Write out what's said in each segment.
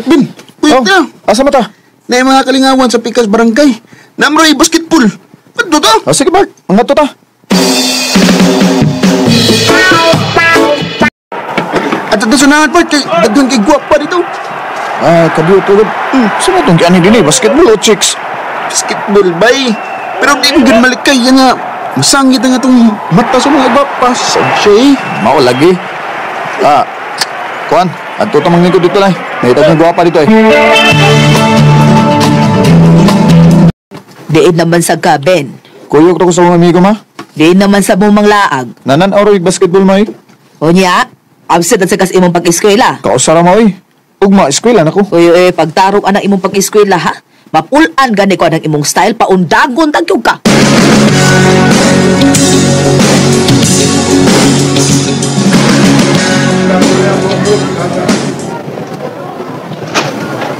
Bin, wait na. Asa mata? Na yung mga kalingawan sa Pikas Barangay. Namroy basketball. Ba't to ta? Sige Bart, mga to ta. At ito sa nahan, Bart, daghan kay guwapa dito. Kabiyo tulog. Saan itong kani din basketball o chicks? Basketball, bay. Pero di mo ganmalik kay yan nga. Masangit na nga itong mata sa mga guwapa. Sadsya Mao lagi. Kuan, at ito mang lingkod dito lang. Naitag ng guwapa dito Diin naman sa gaben. Kuyog to ko sa mga amigo ma. Diin naman sa bumang laag. Nanan oro basketball ma O niya, absent at sa kas imong pag-eskwela. Kausara ma Ugma, eskwela na ko. Uy, pagtarong anang imong pag-eskwela ha. Mapulan gani ko anang imong style, paundagon tagyog ka.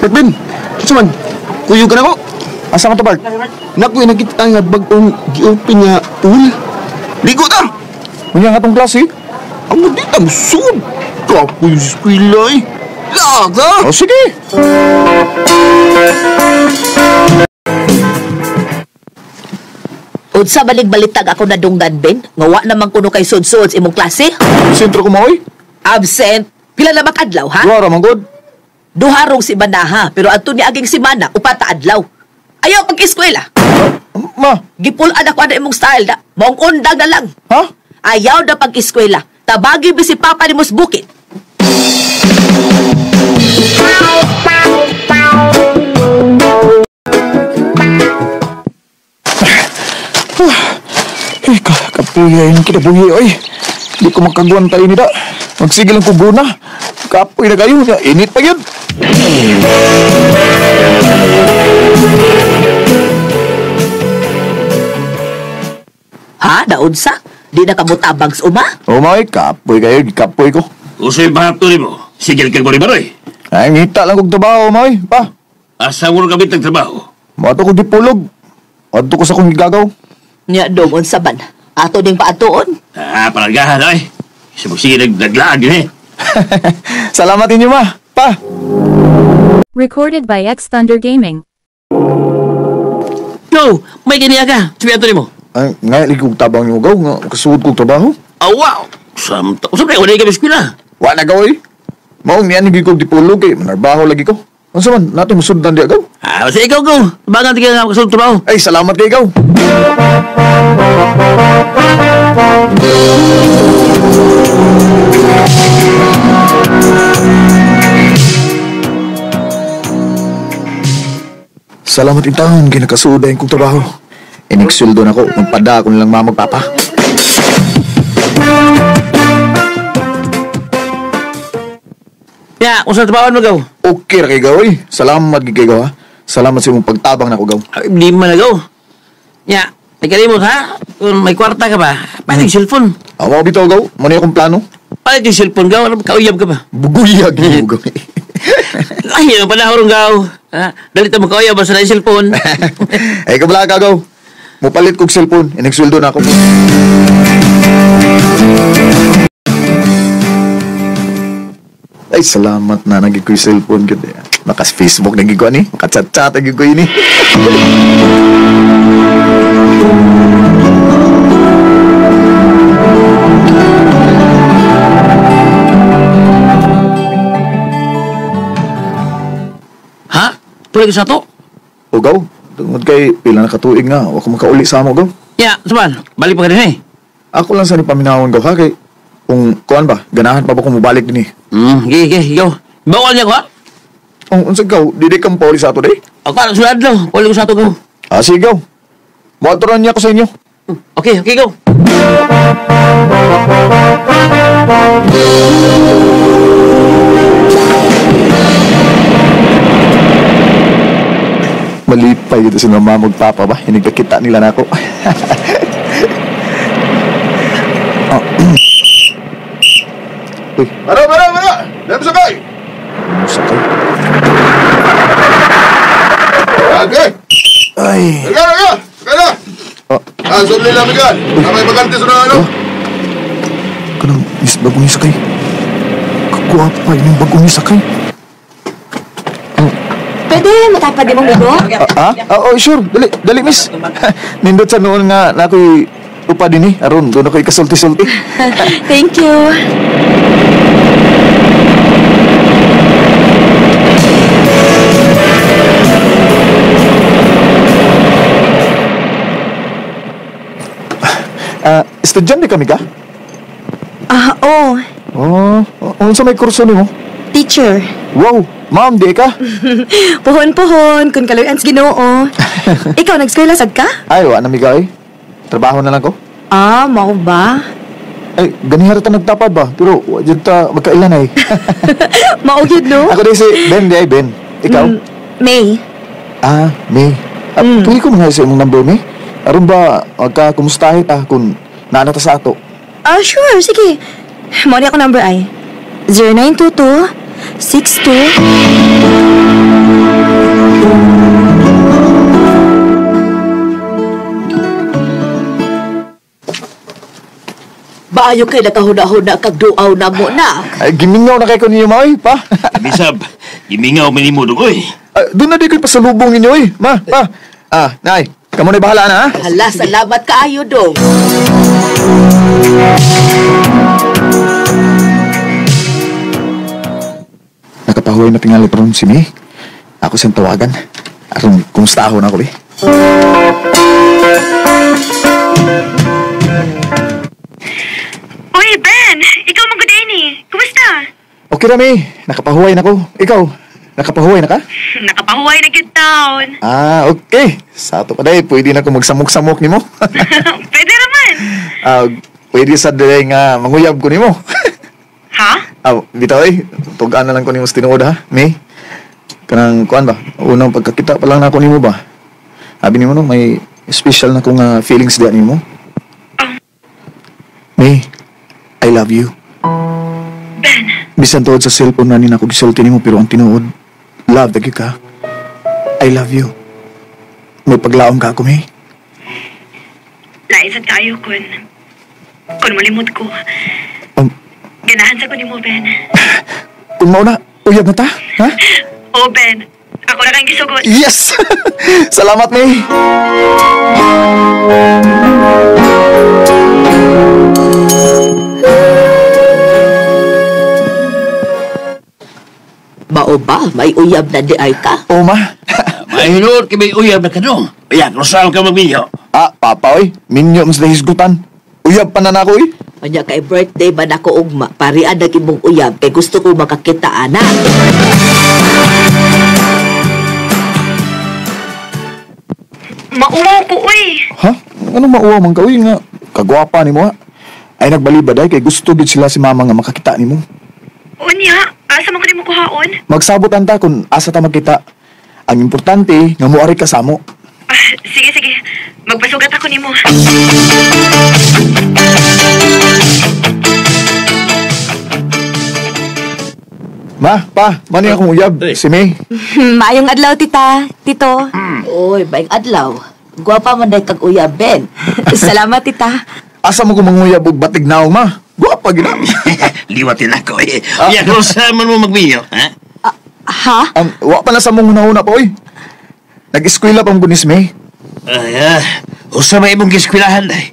Bin, suman, kuyog ka na ko. Asa ka to Bart? Naku, nakita nga bagong gi-open nga pool. Ligo ta! Unya nga tong klase? Ang maditang sud. Kapoy yung eskwela Laga! Sige. Unsa balik-balitag ako na dunggan, Ben? Ngawa naman kuno kay sud-sud sa imong klase? Sentro ko ma Absent? Pila na makadlaw, ha? Duara man god. Duharong si Manaha, pero ato ni aging si Mana, upata adlaw. Ayaw pag-eskwela. Ma, Gipulan ako na imong style da. Maong undang na lang. ha? Ayaw na pag-eskwela. Tabagi ba si Papa ni Mus Bukit? Kapuya yung kinabuhi oy. Di ko makaguan tayo nila. Magsigil ang kuguna. Kapoy na kayo. Init pa yun. Ha? Naunsa? Di na kamutabang sa uma? May kapoy kayo. Kapoy ko. Usoy bahato ni mo. Sigil kang bari-baroy. Ay, ngita lang kong trabaho, may. Pa, Asa mo rin kami trabaho? mato ko di pulog. Mato ko sa kong gagaw. Nya dong unsa ban? Ato ding paatuon. Palagahan ay. Isa mo sige naglaan din eh. Salamat inyo, ma. Pa. Recorded by X Thunder Gaming. No, may ganiya ka. Sabi ato ni mo. Ay, ngayon, ligong tabang yung gaw. Kasuod kong trabaho. Wow! Usap na, wala kami eskwela. Wa na gaw, eh. Maong niyan, hindi ko di pulog, eh. Manarbaho lagi ko. Ano sa man, natin masundan di agaw. Basta ikaw ko. Bagan tigil nga kasunod trabaho. Ay, salamat kay ikaw. Salamat intahon, ginakasuda yung kong trabaho. Iniksuldo na ko, magpada ako nilang mamagpapa. Ya, kung saan trabaho mo gaw? Okay ra kay gaw, eh. Salamat kay gaw, ha. Salamat sa imong pagtabang na ko gaw. Ay, hindi man na gaw. Ya, nagkalimot ha? Kung may kwarta ka ba, palit yung cellphone. Awa bitaw gaw, muna akong plano. Palit yung cellphone gaw, kauyab ka ba? Buguyag yung gaw. Ay, yung panahon gaw. Dalit mo kauyab ba sa na yung cellphone? Ay, kabala ka gaw. Mupalit kong cellphone, inigsweldo na ako. Ay, salamat na naging ko yung cellphone ko. Makas Facebook naging ko ni. Makachat-chat naging ko yun eh. Ha? Tuloy ka sa to? O gaw, tungod kay pila na katuig nga. Huwag ko makauli sa amo gaw. Ya, saban, balik pa ka rin eh. Ako lang sa ni paminawon gaw ha kay kung kuan ba, ganahan pa ba kung mabalik din eh. Gige, ikaw. Bawal niya ko ha? Ang unsag gaw, didi kang pauli sa ato day? Ako parang sulad lang. Pwede ko sa ito gaw. Sige gaw. Motoran niya ako sa inyo. Okay, gaw. Malipay dito si mama magpapa ba? Hinigkakita nila na ako. Uy, Mara! Dami sakay! ano sakay? Okay! Ay, Sakay na! oh, Sudli lang bigan. May bagante sa ano? Kanang is bago ni sakay. Kaguapa yung bago ni sakay. Pwede matapad di mong bigo? Oh, sure. Dali, miss. Nindot sa noon nga na ako'y upa din aron, doon ako'y kasulti-sulti. Thank you. Estudyante kami ka? Oo. Ano sa may kurso ni mo? Teacher. Wow, ma'am, di ka? Puhon-puhon, kung kaloyan sa Ginoo. Ikaw, nag-eskwela sad ka? Ay, wala na miga eh. Trabaho na lang ko. Mao ba? Ay, ganihara ta nagtapad ba? Pero, dyan ta magkailan ay. Mao gyud no? Ako din si Ben, di ay Ben. Ikaw? May. May. Tuloy ko mga sa imong number, May. Aron ba, magka-kumustahe ta kung naanata sa ato? Sure, sige. Mao ni ako number ay 0922 62 Baayo kay nakahuda-huda kag duaw na mo na. Ay, gimingaw na kay ko ninyo, May, pa. Bisab, gimingaw minimo dugoy. Doon na di ko'y pasalubong ninyo, eh. Ma, pa. Nay, kamo na'y bahala na, ha? Hala, salamat kaayo dong. Nakapahuay na tingali pa ron si May. Ako siyang tawagan. Aron, kumusta ako na ako, eh. Uy, Ben! Ikaw mong good ni. Kumusta? Okay na, May. Nakapahuay na ko. Ikaw, nakapahuay na ka? Nakapahuway na good town. Okay. Sa ato pa day, pwede na ako magsamok-samok ni mo. Pwede naman. Pwede sa day nga manguyab ko ni mo. Ha? Bitaw eh. Tugaan na lang ko ni mo sa tinuod, ha, May. Kanang, kuan ba? Unang pagkakita pa lang na ako ni mo ba? Sabi ni mo, no, may special na kong feelings diyan ni mo. May, I love you. Ben, Bisan tuod sa cellphone na ako gisulti ni mo, pero ang tinuod, love dagi ka. I love you. May paglaom ka ako, May. naisad kayo kun malimot ko. Ganahan sa ko ni mo, Ben. Kung mauna, uyab na ta, ha? Oh, Ben. Ako na kang gisugot. Yes! Salamat, May. Mao ba? May uyab na di ay ka? O, ma. Mahilot kay may uyab na kanong. Ayan, rosal ka magminyo. Papa, oy. Minyo mas hisgutan. Uyab pa na na ako, eh. Kanya kay birthday ba na ko ugma? Parian na imong uyab kay gusto ko makakita ana. Mauwaw ko, uy. Ha? Ano mauwa man ka, uy, nga? Kagwapa ni mo, ha? Ay, nagbalibaday kay gusto gid sila si mama nga makakita ni mo. Unya, asa man ko ni mo kuhaon? Magsabutan ta kung asa ta magkita. Ang importante, nga muari ka sa mo. Sige. Magpasugat ako ni mo. Ma, pa, mani akong uyab. Si May. Maayong adlaw, tita. Tito. Oy, baing adlaw. Gwapa man day kag uyab, Ben. Salamat, tita. Asa mo kung manguyab og batig naong, ma? Gwapa, gina. Liwatin ako eh. Ayan, rosal man mo magminyo, ha? Ha? Wa pa na sa mong una pa, oy. Nag-eskwela pa mo ni si May. Usa may imong giskwilahan day.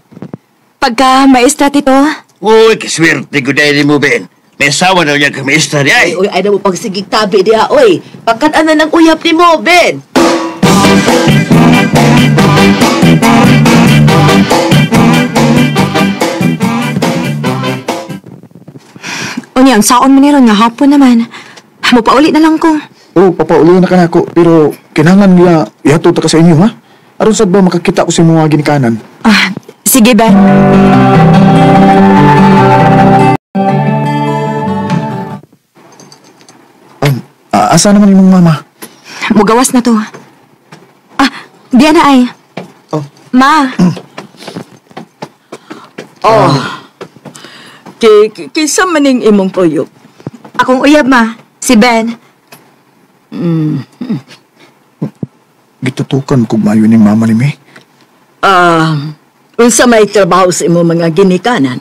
Pagka maestra, tito. Uy, kaswerte ko dahil mo, Ben. May asawa na niya kami istra di ay. Oy, ay na mo pagsigig tabi diha, oy. Pagkat na ng uyab ni mo, Ben. Unya, ang saon mo niron nga hapon naman. Mapauli na lang ko. Papauli na ka na ako. Pero, kinangan niya, ihato ta ka sa inyo, ha? Aron sad ba makakita ko sa mga ginikanan? Sige, Ben. Asa naman imong mama? Mugawas na to. Diyan na ay. Oh. Ma. Kinsa maning imong tuyok? Akong uyab, ma. Si Ben. Gitutukan kung mayo ning mama ni May. Unsa may trabaho sa imo mga ginikanan?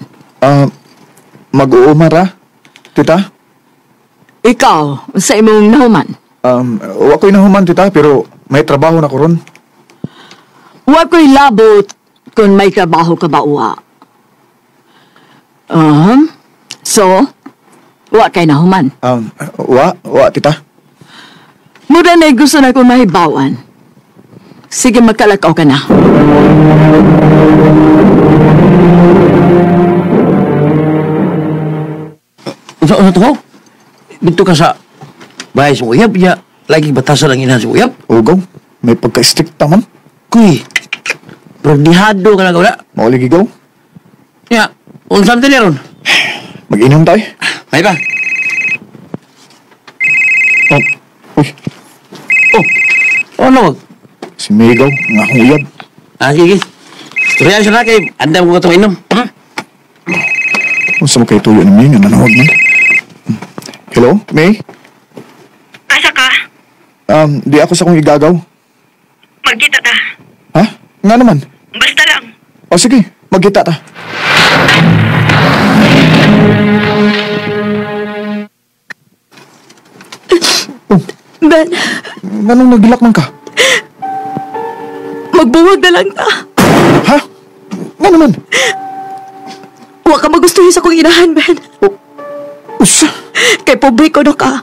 Mag-uumar ha, tita? Ikaw, sa imong nahuman? Wa ko'y nahuman, tita, pero may trabaho na ko ron. Wa ko'y labot kung may trabaho ka ba uwa. So, wa kay nahuman. Wa, tita. Mura na gusto na kong mahibawan. Sige, magkalakaw ka na. Ano to? Dito ka sa bahay sa uyab, ya. Lagi batasan ang ina sa uyab. Ugaw, may pagka-strict naman. Kuy, berdihado ka na gawala. Maulig igaw. Ya, unsan din ron? Mag-inom tayo. May ba? Uy, Ano? si Migaw, nga akong uyab. Sige. Turiyan siya na kay andam ko itong inom. Kung saan mo kayo tuyo ni May, nga nanawag man. Hello, May? Asa ka? Di ako sa kong igagaw. Magkita ta. Ha? Nga naman. Basta lang. O sige, magkita ta. Ben, Ganong nagilak man ka? magbuwag na lang ta. Ha? Nga naman. Wa ka magustuhin sa kong inahan, Ben. Usa? Kay pobre ko no ka.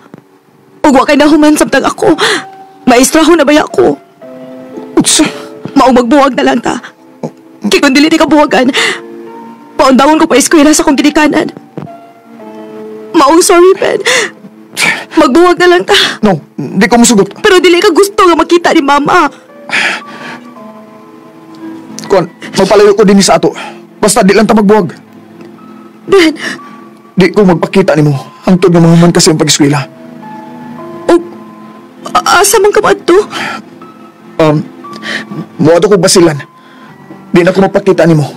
Ug wa kay nahuman samtang ako. Maestraho na baya ako. Usa? Maong magbuwag na lang ta. Kay kung dili di ka buwagan, paundawon ko pa eskwela sa kong ginikanan. Maong sorry, Ben. Magbuwag na lang ta. No, di ko musugot. Pero dili ka gusto nga makita ni Mama. Kuan, magpalayo ko din sa ato. Basta di lang ta magbuwag. Ben, Di ko magpakita nimo hangtod nga mahuman kasi ang pag-eskwela. asa man ka madto? Muadto ko basilan. Di na ko magpakita nimo.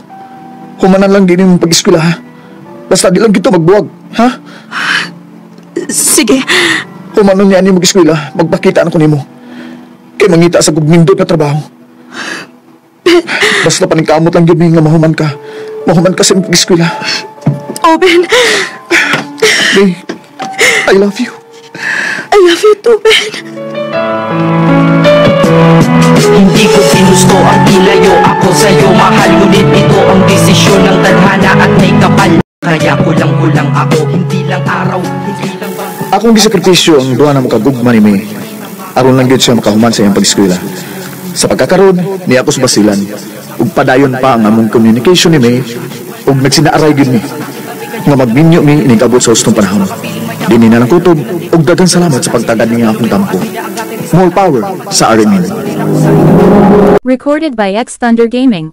Humanan lang din yung pag-eskwela, ha? Basta di lang kita magbuwag, ha? Sige. Humanan niya ni mag-eskwela, magpakita na ko nimo. Kay mangita sa gugmindot na trabaho. Basta paningkamot lang yun nga mahuman ka. Mahuman ka sa pag-eskwela. Oh, Ben. May, I love you. I love you too, Ben. Hindi ko ginusto ang ilayo ako sa'yo, mahal. Ngunit ito ang desisyon ng tadhana at may kapal. Kaya kulang-kulang ako, hindi lang araw, hindi lang bangko. Akong gisakripisyo ang duha na makagugma ni May. Aron lang yun siya makahuman sa iyang pag-eskwela. Sa pagkakaroon, ni ako sa basilan. Ug padayon pa ang among communication ni May. Ug nagsinaaray yun ni. Nga magminyo mi inigabot sa hustong panahon. Dini na lang kutob, ug daghang salamat sa pagtagad niya akong tampo. More power sa RMN. Recorded by X Thunder Gaming.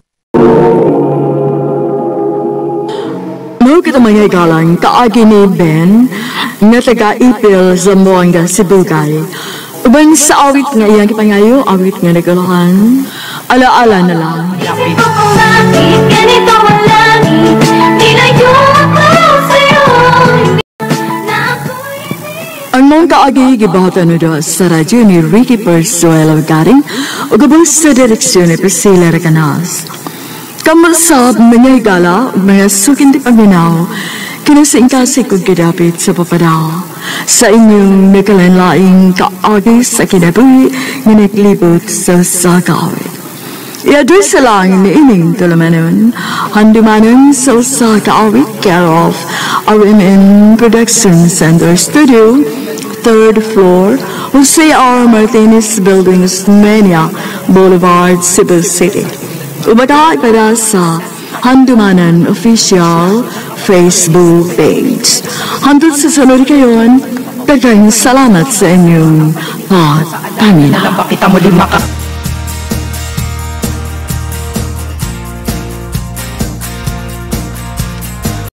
Mao kita mga galang kaagi ni Ben nga taga-ipil sa Moanga, Sibugay. Uban sa awit nga iyang kipangayo, awit nga nagalahan, ala-ala na lang. Ganito ang langit, nilayo ako sa'yo. Ang mga kaagi gibahatan na sa radyo ni Ricky Persuelo Garing o gabang sa direksyon ni Priscilla Recanas. Kamasab mga igala o mga sukin di paminaw kinasingkasi kong kidapit sa papadaw sa inyong nakalanlaing kaagi sa kinabuhi nga naglibot sa sagawit. I-address lang ni ining tulamanon, handumanon sa sa kaawit care of RMN Production Center Studio, 3rd floor, Jose R. Martinez Building, Osmeña Boulevard, Cebu City. Umatay para sa Handumanan Official Facebook page. Hantod sa sunod kayon, daghang salamat sa inyong pagpamina. Bakit mo di maka...